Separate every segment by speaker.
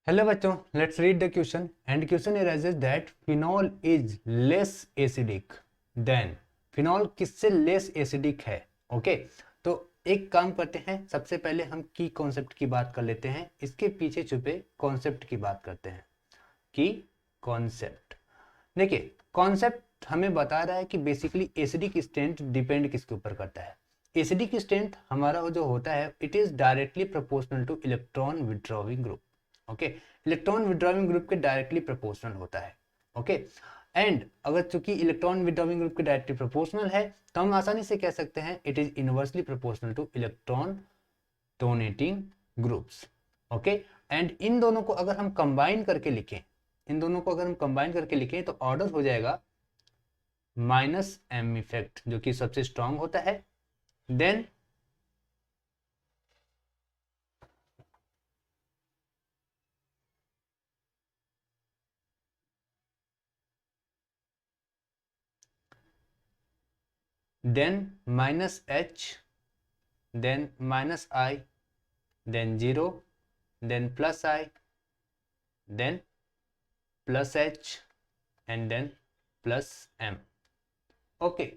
Speaker 1: Hello बच्चों, let's read the question and question arises that phenol is less acidic then. Phenol किससे less acidic है? Okay तो एक काम करते हैं, सबसे पहले हम की कॉन्सेप्ट की बात कर लेते हैं, इसके पीछे छुपे कॉन्सेप्ट की बात करते हैं। की कॉन्सेप्ट देखिए, कॉन्सेप्ट हमें बता रहा है कि बेसिकली एसिडिक स्ट्रेंथ डिपेंड किसके ऊपर करता है। एसिडिक स्ट्रेंथ हमारा जो होता है it is directly proportional two electron withdrawing group. Okay, electron withdrawing group के डायरेक्टली प्रोपोर्शनल होता है। ओके एंड अगर चूंकि इलेक्ट्रॉन विड्रॉविंग ग्रुप के डायरेक्टली प्रोपोर्शनल है तो हम आसानी से कह सकते हैं it is inversely proportional two electron donating groups. Okay and in दोनों को अगर हम कंबाइन करके लिखें, तो ऑर्डर हो जाएगा माइनस एम इफेक्ट जो कि सबसे स्ट्रांग होता है, then minus H, then minus I, then zero, then plus I, then plus H and then plus M. Okay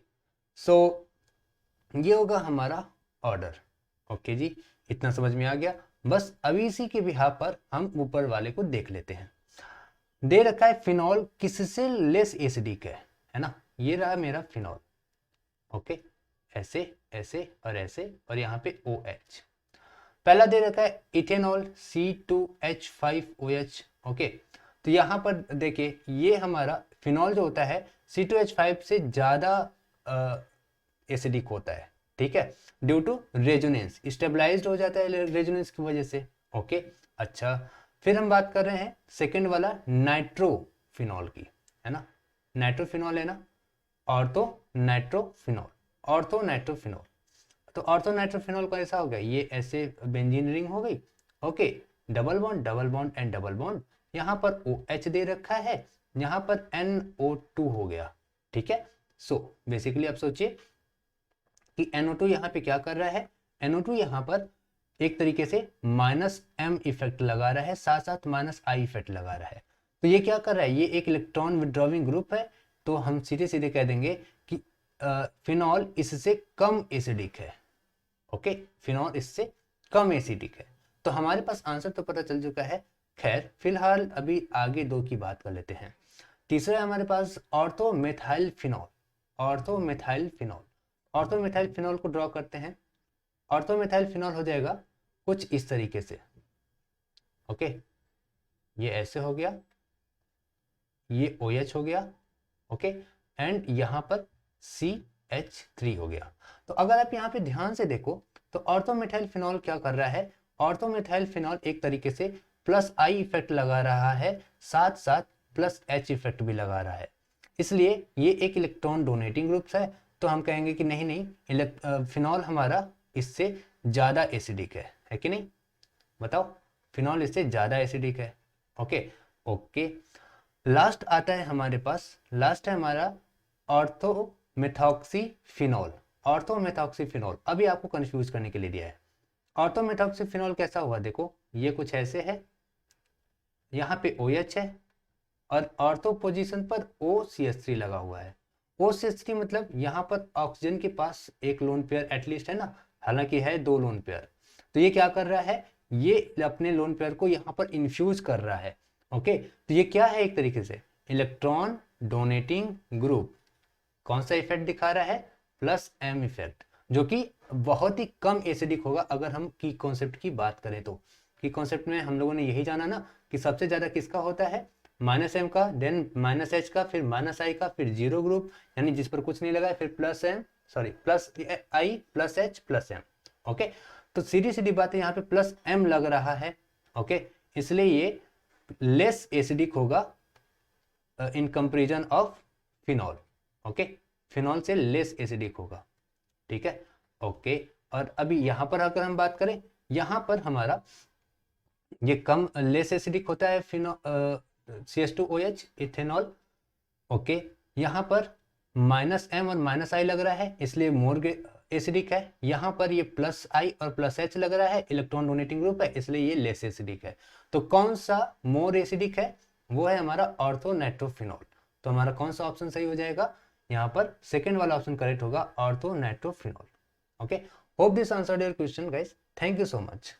Speaker 1: so ये होगा हमारा ऑर्डर। ओके जी, इतना समझ में आ गया। बस अभी इसी के बिहाफ पर हम ऊपर वाले को देख लेते हैं। दे रखा है फिनॉल किससे लेस एसिडिक है ना, ये रहा मेरा फिनॉल। ओके ऐसे ऐसे और ऐसे और यहाँ पे OH। पहला दे रखा है इथेनॉल C2H5OH। ओके तो यहाँ पर देखिए ये हमारा फिनॉल जो होता है C2H5 से ज्यादा एसिडिक होता है, ठीक है, ड्यू टू रेजोनेंस, स्टेबलाइज्ड हो जाता है रेजोनेंस की वजह से। ओके अच्छा, फिर हम बात कर रहे हैं सेकंड वाला नाइट्रोफिनॉल की, है ना, नाइट्रोफिनॉल है ना, ऑर्थोनाइट्रोफिनॉल। तो ऑर्थोनाइट्रोफिनॉल का ऐसा हो गया, ये ऐसे बेंजीन रिंग हो गई। Okay double bond and double bond, यहाँ पर OH दे रखा है, यहाँ पर NO2 हो गया, ठीक है। सो बेसिकली आप सोचिए कि NO2 यहाँ पे क्या कर रहा है, NO2 यहाँ पर एक तरीके से माइनस M इफेक्ट लगा रहा है, साथ साथ माइनस I इफेक्ट लगा रहा है। तो ये क्या कर रहा है, ये एक इलेक्ट्रॉन विड्रॉविंग ग्रुप है, तो हम सीधे सीधे कह देंगे कि फिनॉल इससे कम एसिडिक है। ओके फिनॉल इससे कम एसिडिक है, तो हमारे पास आंसर तो पता चल चुका है। खैर फिलहाल अभी आगे दो की बात कर लेते हैं। तीसरा है हमारे पास ऑर्थोमेथाइल फिनॉल। ऑर्थोमेथाइल फिनॉल को ड्रॉ करते हैं। ऑर्थोमेथाइल फिनॉल हो जाएगा कुछ इस तरीके से। ओके ये ऐसे हो गया, ये OH हो गया, ओके एंड यहाँ पर CH3 हो गया। तो अगर आप यहाँ पे ध्यान से देखो तो ऑर्थोमेथाइल फिनॉल क्या कर रहा है, ऑर्थोमेथाइल फिनॉल एक तरीके से प्लस I इफेक्ट लगा रहा है, साथ साथ प्लस H इफेक्ट भी लगा रहा है, इसलिए ये एक इलेक्ट्रॉन डोनेटिंग ग्रुप्स है। तो हम कहेंगे कि नहीं फिनॉल हमारा इससे ज्यादा एसिडिक है कि नहीं, बताओ, फिनॉल इससे ज्यादा एसिडिक है। ओके लास्ट आता है हमारे पास, लास्ट है हमारा ऑर्थोमेथॉक्सीफिनॉल। अभी आपको कंफ्यूज करने के लिए दिया है। ऑर्थोमेथॉक्सीफिनॉल कैसा हुआ, देखो ये कुछ ऐसे है, यहाँ पे OH है और ऑर्थो पोजीशन पर OCH3 लगा हुआ है। OCH3 मतलब यहाँ पर ऑक्सीजन के पास एक लोन पेयर एटलीस्ट है ना, हालांकि है 2 लोन पेयर। तो ये क्या कर रहा है, ये अपने लोन पेयर को यहाँ पर इन्फ्यूज कर रहा है। ओके तो ये क्या है, एक तरीके से इलेक्ट्रॉन डोनेटिंग ग्रुप। कौन सा इफेक्ट दिखा रहा है, प्लस M इफेक्ट, जो कि बहुत ही कम एसिडिक होगा अगर हम की कॉन्सेप्ट की बात करें तो। की कॉन्सेप्ट में हम लोगों ने यही जाना ना कि सबसे ज्यादा किसका होता है, माइनस M का, देन माइनस H का, फिर माइनस I का, फिर जीरो ग्रुप यानी जिस पर कुछ नहीं लगा है, फिर plus I plus H plus M। Okay तो सीधी सीधी बात है, यहाँ पे प्लस M लग रहा है। ओके इसलिए ये लेस एसिडिक होगा in comparison of phenol. Okay phenol से लेस एसिडिक होगा, ठीक है। ओके और अभी यहां पर अगर हम बात करें, यहां पर हमारा ये कम लेस एसिडिक होता है CH2OH इथेनॉल। ओके यहां पर माइनस M और माइनस I लग रहा है, इसलिए मोर एसिडिक है, यहाँ पर ये प्लस आई और प्लस एच लग रहा है, इलेक्ट्रॉन डोनेटिंग ग्रुप है, इसलिए ये लेस एसिडिक है। तो कौन सा मोर एसिडिक है? वो है हमारा ऑर्थोनाइट्रोफिनॉल। तो हमारा कौन सा ऑप्शन सही हो जाएगा? यहाँ पर सेकेंड वाला ऑप्शन करेक्ट होगा, orthonitrophenol. Okay, hope this answered your question guys, thank you so much.